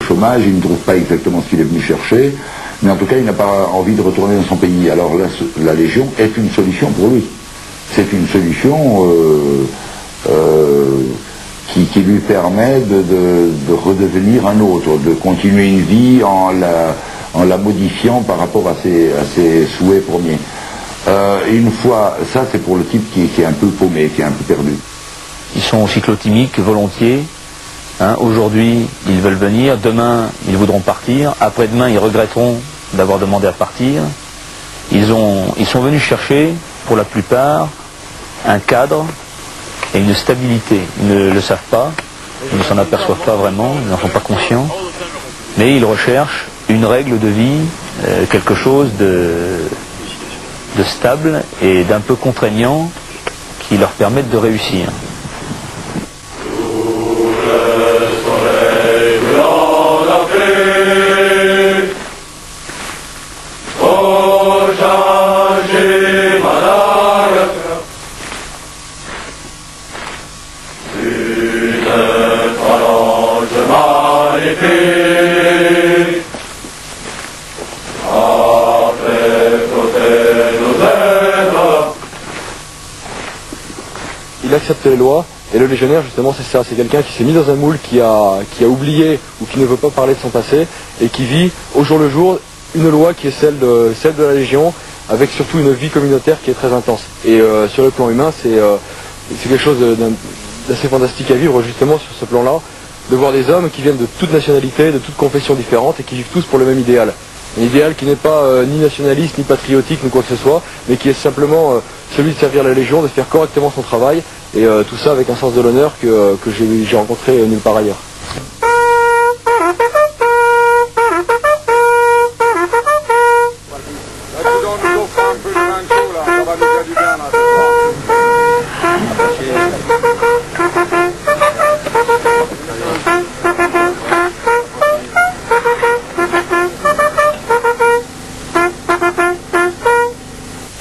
chômage, il ne trouve pas exactement ce qu'il est venu chercher, mais en tout cas il n'a pas envie de retourner dans son pays. Alors la Légion est une solution pour lui. C'est une solution qui lui permet de redevenir un autre, de continuer une vie en la modifiant par rapport à ses souhaits premiers. Une fois, ça c'est pour le type qui est un peu paumé, qui est un peu perdu. Ils sont cyclotimiques volontiers. Hein, aujourd'hui, ils veulent venir. Demain, ils voudront partir. Après-demain, ils regretteront d'avoir demandé à partir. Ils sont venus chercher, pour la plupart, un cadre et une stabilité. Ils ne le savent pas, ils ne s'en aperçoivent pas vraiment, ils n'en sont pas conscients. Mais ils recherchent une règle de vie, quelque chose de stable et d'un peu contraignant qui leur permette de réussir. Il accepte les lois, et le légionnaire justement c'est ça, c'est quelqu'un qui s'est mis dans un moule, qui a oublié ou qui ne veut pas parler de son passé, et qui vit au jour le jour une loi qui est celle de la Légion, avec surtout une vie communautaire qui est très intense. Et sur le plan humain, c'est quelque chose d'assez fantastique à vivre justement sur ce plan-là, de voir des hommes qui viennent de toutes nationalités, de toutes confessions différentes, et qui vivent tous pour le même idéal. Un idéal qui n'est pas ni nationaliste, ni patriotique, ni quoi que ce soit, mais qui est simplement celui de servir la Légion, de faire correctement son travail, et tout ça avec un sens de l'honneur que j'ai rencontré nulle part ailleurs.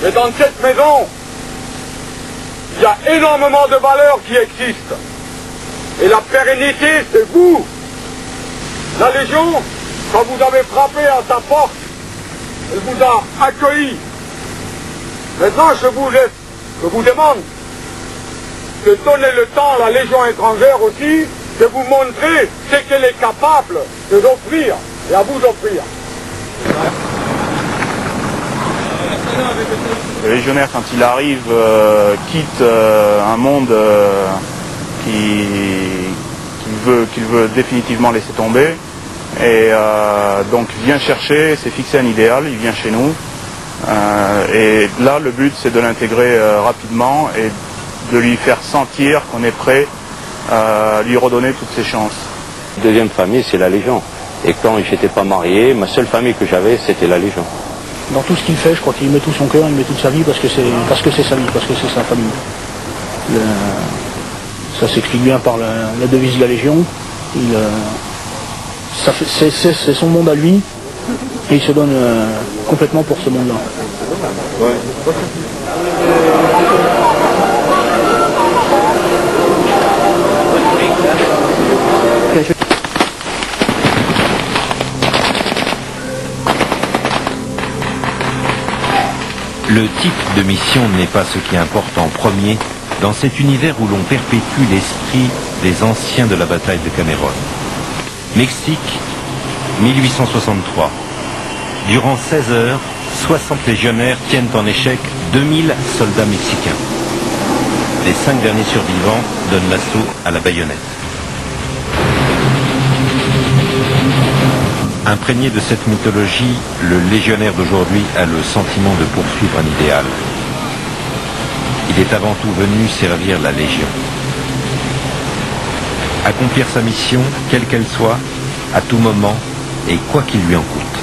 Mais dans cette maison, il y a énormément de valeurs qui existent. Et la pérennité, c'est vous. La Légion, quand vous avez frappé à sa porte, elle vous a accueilli. Maintenant, je vous demande de donner le temps à la Légion étrangère aussi, de vous montrer ce qu'elle est capable de vous offrir et à vous offrir. Le légionnaire, quand il arrive, quitte un monde qu'il veut définitivement laisser tomber, et donc vient chercher, s'est fixé un idéal, il vient chez nous, et là le but c'est de l'intégrer rapidement et de lui faire sentir qu'on est prêt à lui redonner toutes ses chances. Deuxième famille, c'est la Légion. Et quand j'étais pas marié, ma seule famille que j'avais, c'était la Légion. Dans tout ce qu'il fait, je crois qu'il met tout son cœur, il met toute sa vie parce que c'est sa vie, parce que c'est sa famille. Ça s'explique bien par la devise de la Légion. C'est son monde à lui et il se donne complètement pour ce monde-là. Ouais. Le type de mission n'est pas ce qui importe en premier dans cet univers où l'on perpétue l'esprit des anciens de la bataille de Cameron. Mexique, 1863. Durant 16 heures, 60 légionnaires tiennent en échec 2000 soldats mexicains. Les 5 derniers survivants donnent l'assaut à la baïonnette. Imprégné de cette mythologie, le légionnaire d'aujourd'hui a le sentiment de poursuivre un idéal. Il est avant tout venu servir la Légion. Accomplir sa mission, quelle qu'elle soit, à tout moment, et quoi qu'il lui en coûte.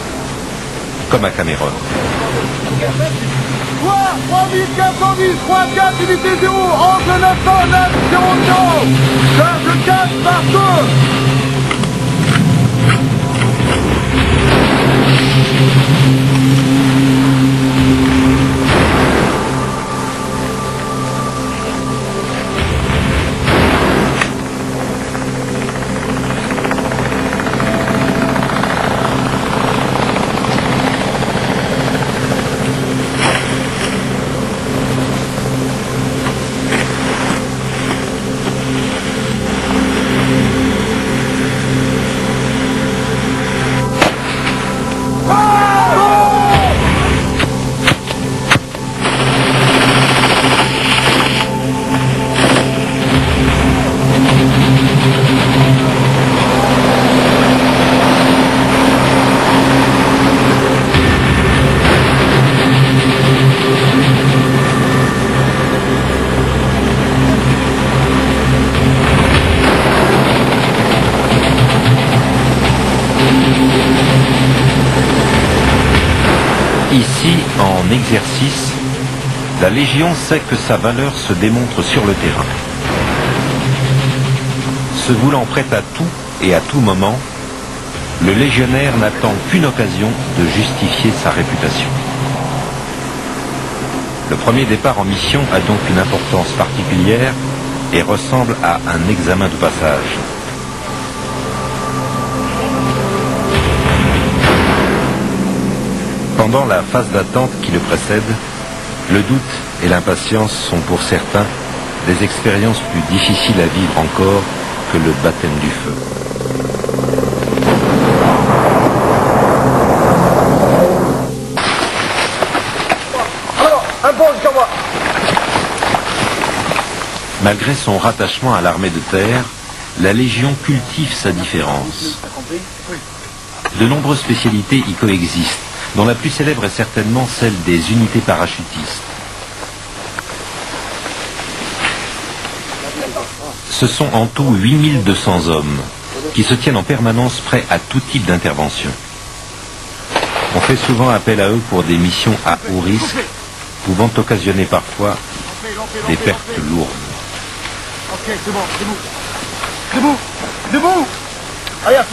Comme à Cameron. 3, 3410, 34, unité 0, 11 909, 00, charge 4 partout. Ici, en exercice, la Légion sait que sa valeur se démontre sur le terrain. Se voulant prêt à tout et à tout moment, le légionnaire n'attend qu'une occasion de justifier sa réputation. Le premier départ en mission a donc une importance particulière et ressemble à un examen de passage. Pendant la phase d'attente qui le précède, le doute et l'impatience sont pour certains des expériences plus difficiles à vivre encore que le baptême du feu. Alors, un bon jusqu'à moi. Malgré son rattachement à l'armée de terre, la Légion cultive sa différence. De nombreuses spécialités y coexistent, dont la plus célèbre est certainement celle des unités parachutistes. Ce sont en tout 8200 hommes qui se tiennent en permanence prêts à tout type d'intervention. On fait souvent appel à eux pour des missions à haut risque, pouvant occasionner parfois des pertes lourdes. Ok, c'est bon, debout. Debout. Debout. Allez, à